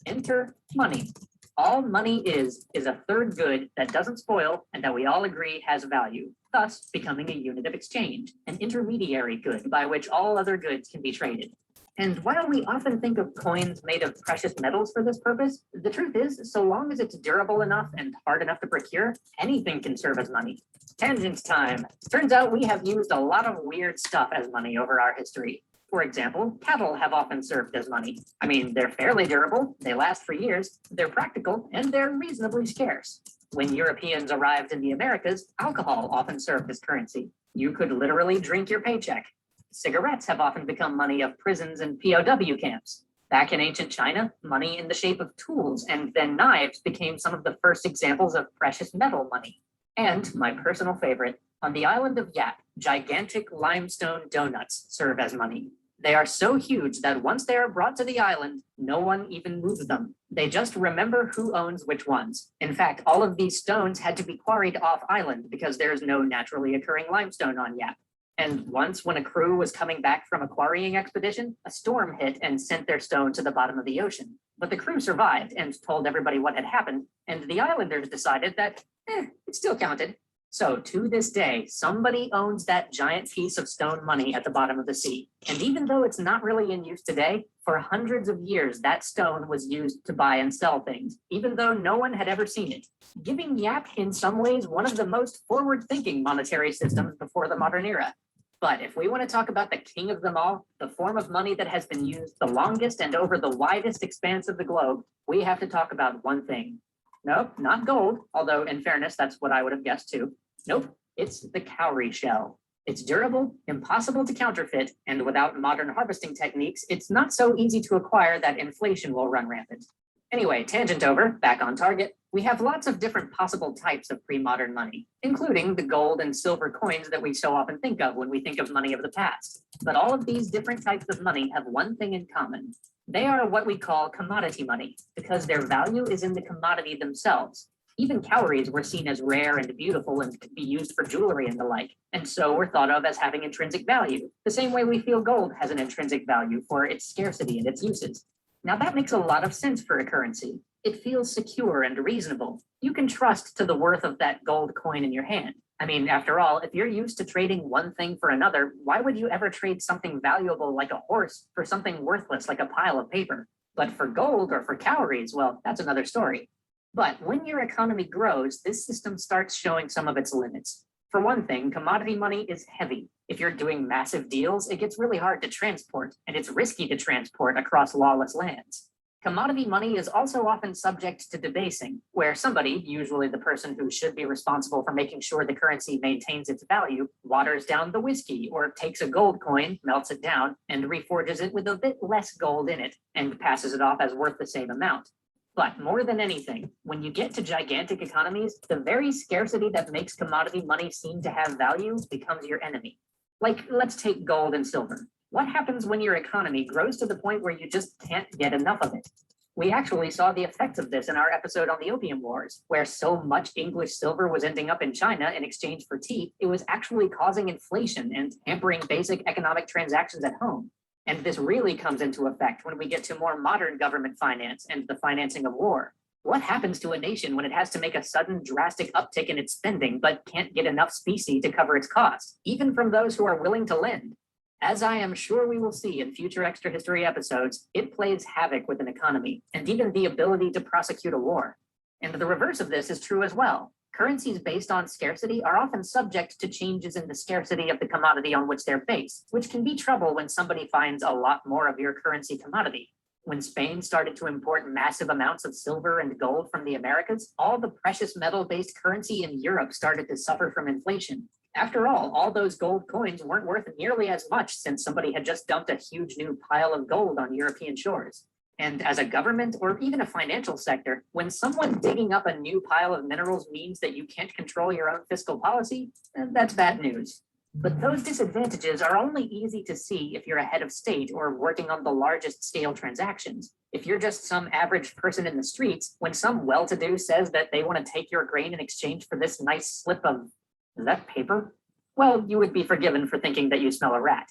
Enter money. All money is a third good that doesn't spoil and that we all agree has value, thus becoming a unit of exchange, an intermediary good by which all other goods can be traded. And while we often think of coins made of precious metals for this purpose, the truth is, so long as it's durable enough and hard enough to procure, anything can serve as money. Tangent time. Turns out we have used a lot of weird stuff as money over our history. For example, cattle have often served as money. I mean, they're fairly durable, they last for years, they're practical, and they're reasonably scarce. When Europeans arrived in the Americas, alcohol often served as currency. You could literally drink your paycheck. Cigarettes have often become money of prisons and POW camps. Back in ancient China, money in the shape of tools and then knives became some of the first examples of precious metal money. And my personal favorite, on the island of Yap, gigantic limestone donuts serve as money. They are so huge that once they are brought to the island, no one even moves them. They just remember who owns which ones. In fact, all of these stones had to be quarried off island because there's no naturally occurring limestone on Yap. And once, when a crew was coming back from a quarrying expedition, a storm hit and sent their stone to the bottom of the ocean. But the crew survived and told everybody what had happened, and the islanders decided that, it still counted. So to this day, somebody owns that giant piece of stone money at the bottom of the sea. And even though it's not really in use today, for hundreds of years, that stone was used to buy and sell things, even though no one had ever seen it, giving Yap in some ways one of the most forward-thinking monetary systems before the modern era. But if we want to talk about the king of them all, the form of money that has been used the longest and over the widest expanse of the globe, we have to talk about one thing. Nope, not gold, although in fairness, that's what I would have guessed too. Nope, it's the cowrie shell. It's durable, impossible to counterfeit, and without modern harvesting techniques, it's not so easy to acquire that inflation will run rampant. Anyway, tangent over, back on target. We have lots of different possible types of pre-modern money, including the gold and silver coins that we so often think of when we think of money of the past. But all of these different types of money have one thing in common. They are what we call commodity money, because their value is in the commodity themselves. Even cowries were seen as rare and beautiful and could be used for jewelry and the like, and so were thought of as having intrinsic value, the same way we feel gold has an intrinsic value for its scarcity and its uses. Now that makes a lot of sense for a currency. It feels secure and reasonable. You can trust to the worth of that gold coin in your hand. I mean, after all, if you're used to trading one thing for another, why would you ever trade something valuable like a horse for something worthless like a pile of paper? But for gold or for calories, well, that's another story. But when your economy grows, this system starts showing some of its limits. For one thing, commodity money is heavy. If you're doing massive deals, it gets really hard to transport, and it's risky to transport across lawless lands. Commodity money is also often subject to debasing, where somebody, usually the person who should be responsible for making sure the currency maintains its value, waters down the whiskey or takes a gold coin, melts it down, and reforges it with a bit less gold in it, and passes it off as worth the same amount. But more than anything, when you get to gigantic economies, the very scarcity that makes commodity money seem to have value becomes your enemy. Like, let's take gold and silver. What happens when your economy grows to the point where you just can't get enough of it? We actually saw the effects of this in our episode on the Opium Wars, where so much English silver was ending up in China in exchange for tea, it was actually causing inflation and hampering basic economic transactions at home. And this really comes into effect when we get to more modern government finance and the financing of war. What happens to a nation when it has to make a sudden drastic uptick in its spending, but can't get enough specie to cover its costs, even from those who are willing to lend? As I am sure we will see in future Extra History episodes, it plays havoc with an economy and even the ability to prosecute a war. And the reverse of this is true as well. Currencies based on scarcity are often subject to changes in the scarcity of the commodity on which they're based, which can be trouble when somebody finds a lot more of your currency commodity. When Spain started to import massive amounts of silver and gold from the Americas, all the precious metal-based currency in Europe started to suffer from inflation. After all those gold coins weren't worth nearly as much since somebody had just dumped a huge new pile of gold on European shores. And as a government or even a financial sector, when someone digging up a new pile of minerals means that you can't control your own fiscal policy, that's bad news. But those disadvantages are only easy to see if you're a head of state or working on the largest scale transactions. If you're just some average person in the streets, when some well-to-do says that they want to take your grain in exchange for this nice slip of, is that paper? Well, you would be forgiven for thinking that you smell a rat.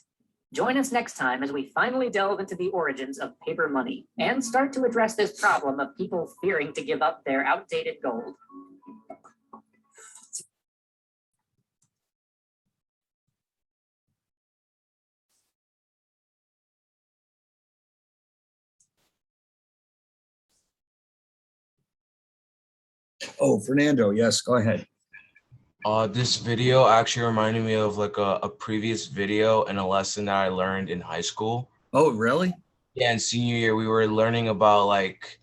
Join us next time as we finally delve into the origins of paper money and start to address this problem of people fearing to give up their outdated gold. Oh, Fernando, yes, go ahead. This video actually reminded me of like a previous video and a lesson that I learned in high school. Oh, really? Yeah, in senior year, we were learning about like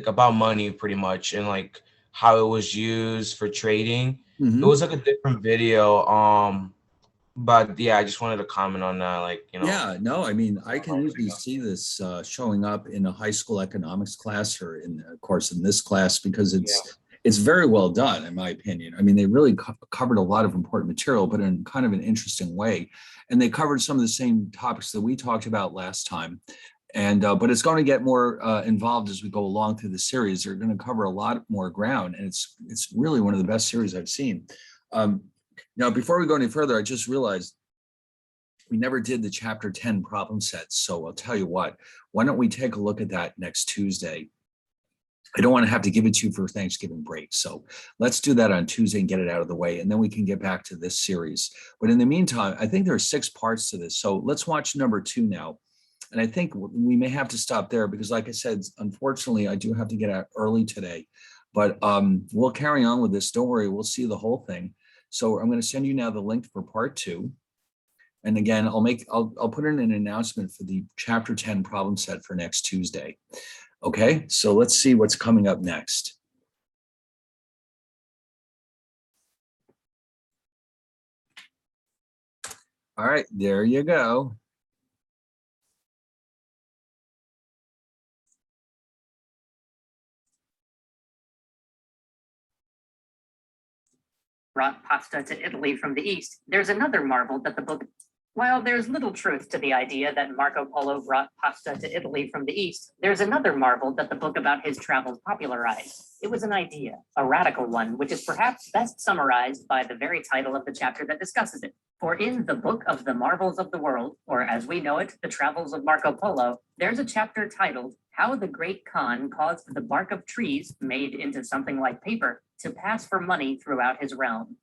about money pretty much and like how it was used for trading. It Mhm. was like a different video. But yeah, I just wanted to comment on that, like, Yeah, no, I mean, I can usually see this showing up in a high school economics class or in, of course, in this class because it's very well done, in my opinion. I mean, they really covered a lot of important material, but in kind of an interesting way. And they covered some of the same topics that we talked about last time. And but it's going to get more involved as we go along through the series. They're going to cover a lot more ground, and it's really one of the best series I've seen. Now, before we go any further, I just realized we never did the chapter 10 problem sets. So I'll tell you what, why don't we take a look at that next Tuesday? I don't want to have to give it to you for Thanksgiving break. So let's do that on Tuesday and get it out of the way. And then we can get back to this series. But in the meantime, I think there are 6 parts to this. So let's watch number 2 now. And I think we may have to stop there because, like I said, unfortunately, I do have to get out early today. But we'll carry on with this. Don't worry, we'll see the whole thing. So I'm going to send you now the link for part 2. And again, I'll put in an announcement for the chapter 10 problem set for next Tuesday. Okay, so let's see what's coming up next. All right, there you go. Brought pasta to Italy from the East, there's another marvel that the book. While there's little truth to the idea that Marco Polo brought pasta to Italy from the East, there's another marvel that the book about his travels popularized. It was an idea, a radical one, which is perhaps best summarized by the very title of the chapter that discusses it, For in the Book of the Marvels of the World, or as we know it, The Travels of Marco Polo, there's a chapter titled How the Great Khan Caused the Bark of Trees, Made into Something Like Paper, to Pass for Money Throughout His Realm.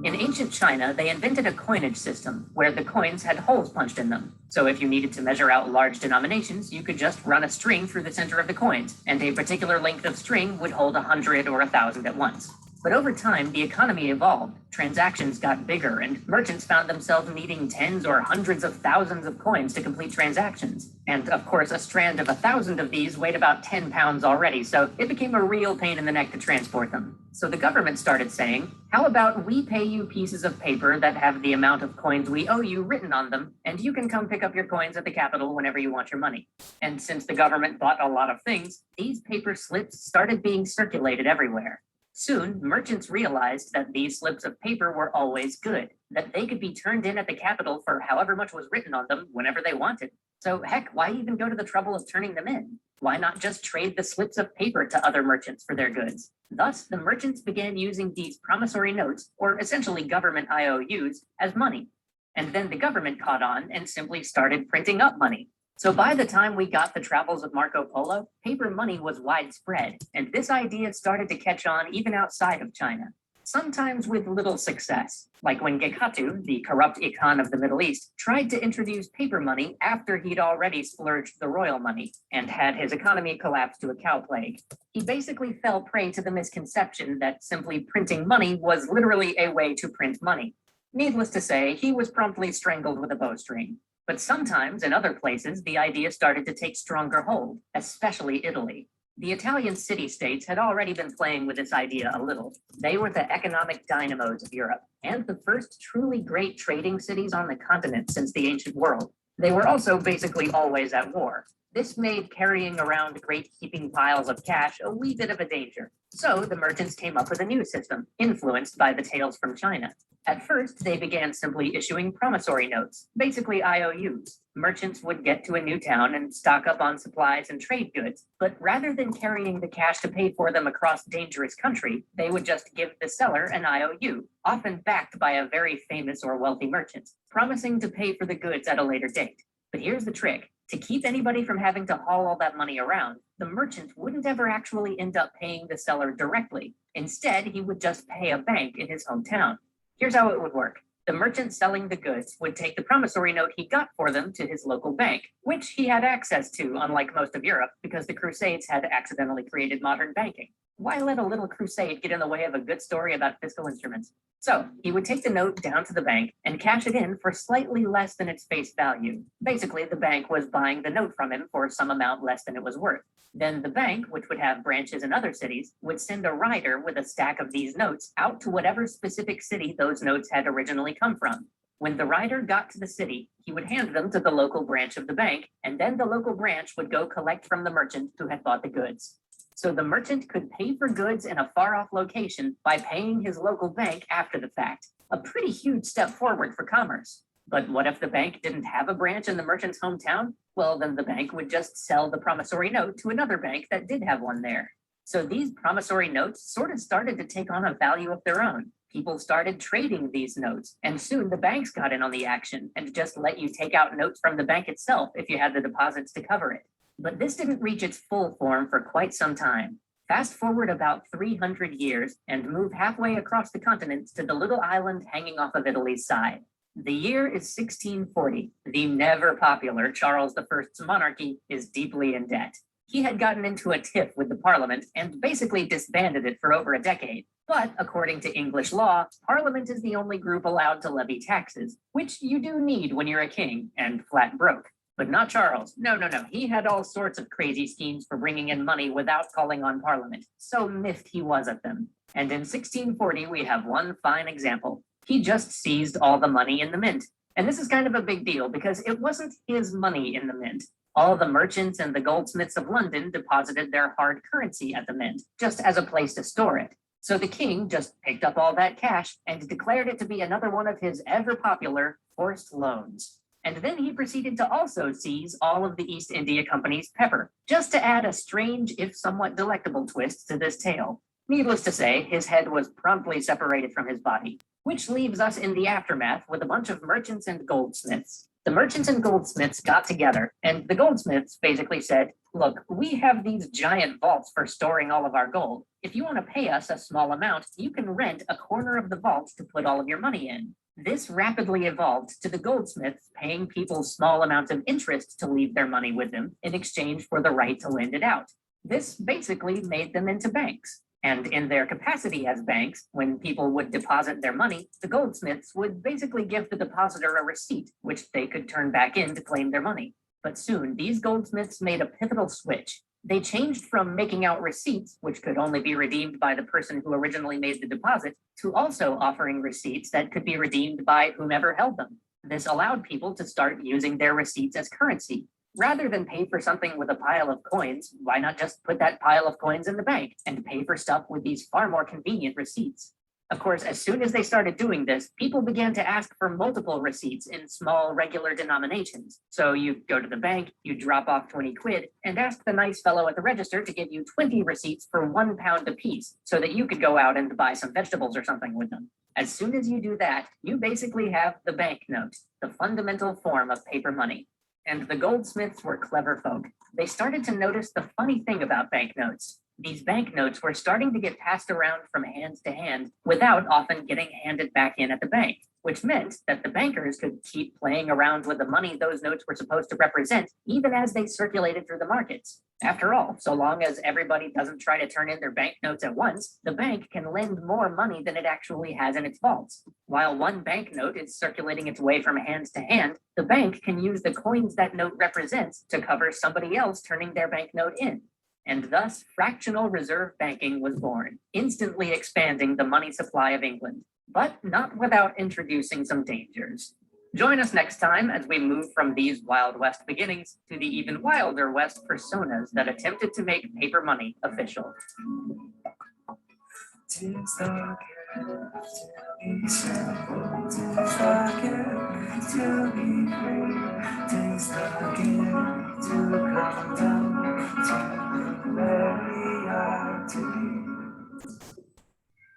In ancient China, they invented a coinage system where the coins had holes punched in them. So if you needed to measure out large denominations, you could just run a string through the center of the coins, and a particular length of string would hold 100 or 1,000 at once. But over time, the economy evolved, transactions got bigger, and merchants found themselves needing tens or hundreds of thousands of coins to complete transactions. And of course, a strand of 1,000 of these weighed about 10 pounds already, so it became a real pain in the neck to transport them. So the government started saying, how about we pay you pieces of paper that have the amount of coins we owe you written on them, and you can come pick up your coins at the Capitol whenever you want your money. And since the government bought a lot of things, these paper slips started being circulated everywhere. Soon, merchants realized that these slips of paper were always good, that they could be turned in at the Capitol for however much was written on them whenever they wanted. So heck, why even go to the trouble of turning them in? Why not just trade the slips of paper to other merchants for their goods? Thus, the merchants began using these promissory notes, or essentially government IOUs, as money. And then the government caught on and simply started printing up money. So by the time we got the Travels of Marco Polo, paper money was widespread, and this idea started to catch on even outside of China, sometimes with little success, like when Gekatu, the corrupt Khan of the Middle East, tried to introduce paper money after he'd already splurged the royal money and had his economy collapse to a cow plague. He basically fell prey to the misconception that simply printing money was literally a way to print money. Needless to say, he was promptly strangled with a bowstring. But sometimes in other places, the idea started to take stronger hold, especially Italy. The Italian city-states had already been playing with this idea a little. They were the economic dynamos of Europe, and the first truly great trading cities on the continent since the ancient world. They were also basically always at war. This made carrying around great heaping piles of cash a wee bit of a danger. So the merchants came up with a new system, influenced by the tales from China. At first, they began simply issuing promissory notes, basically IOUs. Merchants would get to a new town and stock up on supplies and trade goods, but rather than carrying the cash to pay for them across dangerous country, they would just give the seller an IOU, often backed by a very famous or wealthy merchant, promising to pay for the goods at a later date. But here's the trick. To keep anybody from having to haul all that money around, the merchant wouldn't ever actually end up paying the seller directly. Instead, he would just pay a bank in his hometown. Here's how it would work. The merchant selling the goods would take the promissory note he got for them to his local bank, which he had access to, unlike most of Europe, because the Crusades had accidentally created modern banking. Why let a little crusade get in the way of a good story about fiscal instruments? So he would take the note down to the bank and cash it in for slightly less than its face value. Basically, the bank was buying the note from him for some amount less than it was worth. Then the bank, which would have branches in other cities, would send a rider with a stack of these notes out to whatever specific city those notes had originally come from. When the rider got to the city, he would hand them to the local branch of the bank, and then the local branch would go collect from the merchant who had bought the goods. So the merchant could pay for goods in a far-off location by paying his local bank after the fact. A pretty huge step forward for commerce. But what if the bank didn't have a branch in the merchant's hometown? Well, then the bank would just sell the promissory note to another bank that did have one there. So these promissory notes sort of started to take on a value of their own. People started trading these notes, and soon the banks got in on the action and just let you take out notes from the bank itself if you had the deposits to cover it. But this didn't reach its full form for quite some time. Fast forward about 300 years and move halfway across the continent to the little island hanging off of Italy's side. The year is 1640. The never popular Charles I's monarchy is deeply in debt. He had gotten into a tiff with the parliament and basically disbanded it for over a decade. But according to English law, parliament is the only group allowed to levy taxes, which you do need when you're a king and flat broke. But not Charles. No. He had all sorts of crazy schemes for bringing in money without calling on Parliament. So miffed he was at them. And in 1640, we have one fine example. He just seized all the money in the mint. And this is kind of a big deal because it wasn't his money in the mint. All the merchants and the goldsmiths of London deposited their hard currency at the mint, just as a place to store it. So the king just picked up all that cash and declared it to be another one of his ever popular forced loans. And then he proceeded to also seize all of the East India Company's pepper, just to add a strange, if somewhat delectable twist to this tale. Needless to say, his head was promptly separated from his body, which leaves us in the aftermath with a bunch of merchants and goldsmiths. The merchants and goldsmiths got together, and the goldsmiths basically said, look, we have these giant vaults for storing all of our gold. If you want to pay us a small amount, you can rent a corner of the vault to put all of your money in. This rapidly evolved to the goldsmiths paying people small amounts of interest to leave their money with them in exchange for the right to lend it out. This basically made them into banks. And in their capacity as banks, when people would deposit their money, the goldsmiths would basically give the depositor a receipt, which they could turn back in to claim their money. But soon, these goldsmiths made a pivotal switch. They changed from making out receipts, which could only be redeemed by the person who originally made the deposit, to also offering receipts that could be redeemed by whomever held them. This allowed people to start using their receipts as currency. Rather than pay for something with a pile of coins, why not just put that pile of coins in the bank and pay for stuff with these far more convenient receipts? Of course, as soon as they started doing this, people began to ask for multiple receipts in small, regular denominations. So you go to the bank, you drop off 20 quid, and ask the nice fellow at the register to give you 20 receipts for £1 apiece, so that you could go out and buy some vegetables or something with them. As soon as you do that, you basically have the banknote, the fundamental form of paper money. And the goldsmiths were clever folk. They started to notice the funny thing about banknotes. These banknotes were starting to get passed around from hand to hand without often getting handed back in at the bank, which meant that the bankers could keep playing around with the money those notes were supposed to represent, even as they circulated through the markets. After all, so long as everybody doesn't try to turn in their banknotes at once, the bank can lend more money than it actually has in its vaults. While one banknote is circulating its way from hand to hand, the bank can use the coins that note represents to cover somebody else turning their banknote in. And thus, fractional reserve banking was born, instantly expanding the money supply of England, but not without introducing some dangers. Join us next time as we move from these Wild West beginnings to the even wilder West personas that attempted to make paper money official.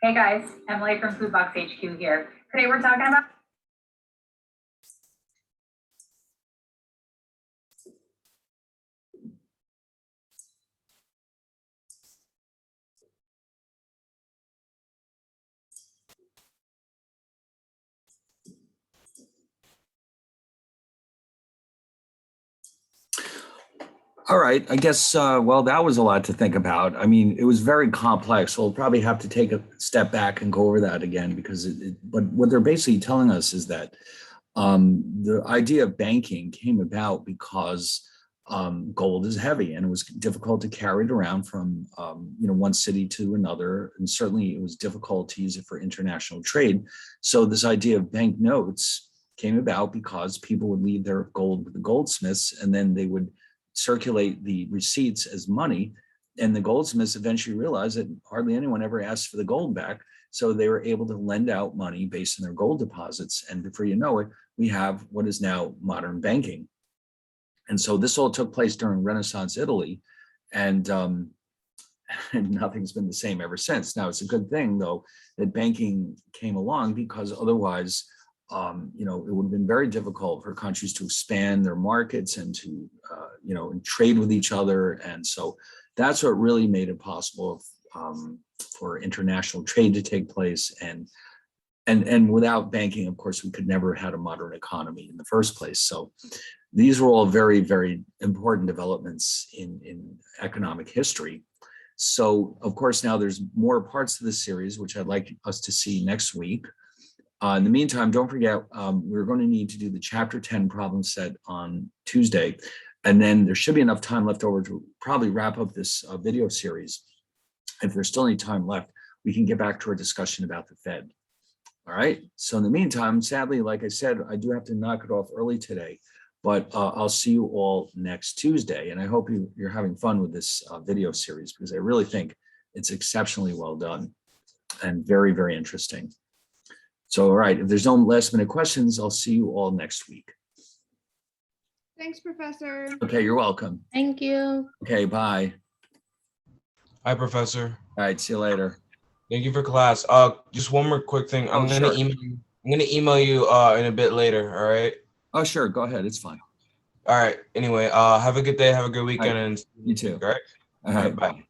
Hey guys, Emily from Foodbox HQ here. Today we're talking about All right, I guess, well, that was a lot to think about. I mean, it was very complex. We'll probably have to take a step back and go over that again because but what they're basically telling us is that the idea of banking came about because gold is heavy and it was difficult to carry it around from, one city to another. And certainly it was difficult to use it for international trade. So this idea of banknotes came about because people would leave their gold with the goldsmiths and then they would circulate the receipts as money. And the goldsmiths eventually realized that hardly anyone ever asked for the gold back. So they were able to lend out money based on their gold deposits. And before you know it, we have what is now modern banking. And so this all took place during Renaissance Italy. And nothing's been the same ever since. Now, it's a good thing, though, that banking came along because otherwise, it would have been very difficult for countries to expand their markets and to, and trade with each other. And so that's what really made it possible for international trade to take place. And without banking, of course, we could never have had a modern economy in the first place. So these were all very, very important developments in economic history. So, of course, now there's more parts to this series, which I'd like us to see next week. In the meantime, don't forget, we're going to need to do the chapter 10 problem set on Tuesday. And then there should be enough time left over to probably wrap up this video series. If there's still any time left, we can get back to our discussion about the Fed. All right. So in the meantime, sadly, like I said, I do have to knock it off early today, but I'll see you all next Tuesday. And I hope you're having fun with this video series because I really think it's exceptionally well done and very, very interesting. So, all right, if there's no last minute questions, I'll see you all next week. Thanks, Professor. Okay, you're welcome. Thank you. Okay, bye. Hi, Professor. All right, see you later. Thank you for class. Just one more quick thing. I'm Oh, gonna sure. email you in a bit later. All right. Oh, sure, go ahead, it's fine. All right. Anyway, have a good day. Have a good weekend, and You too. all right. All All right, right. Bye. bye.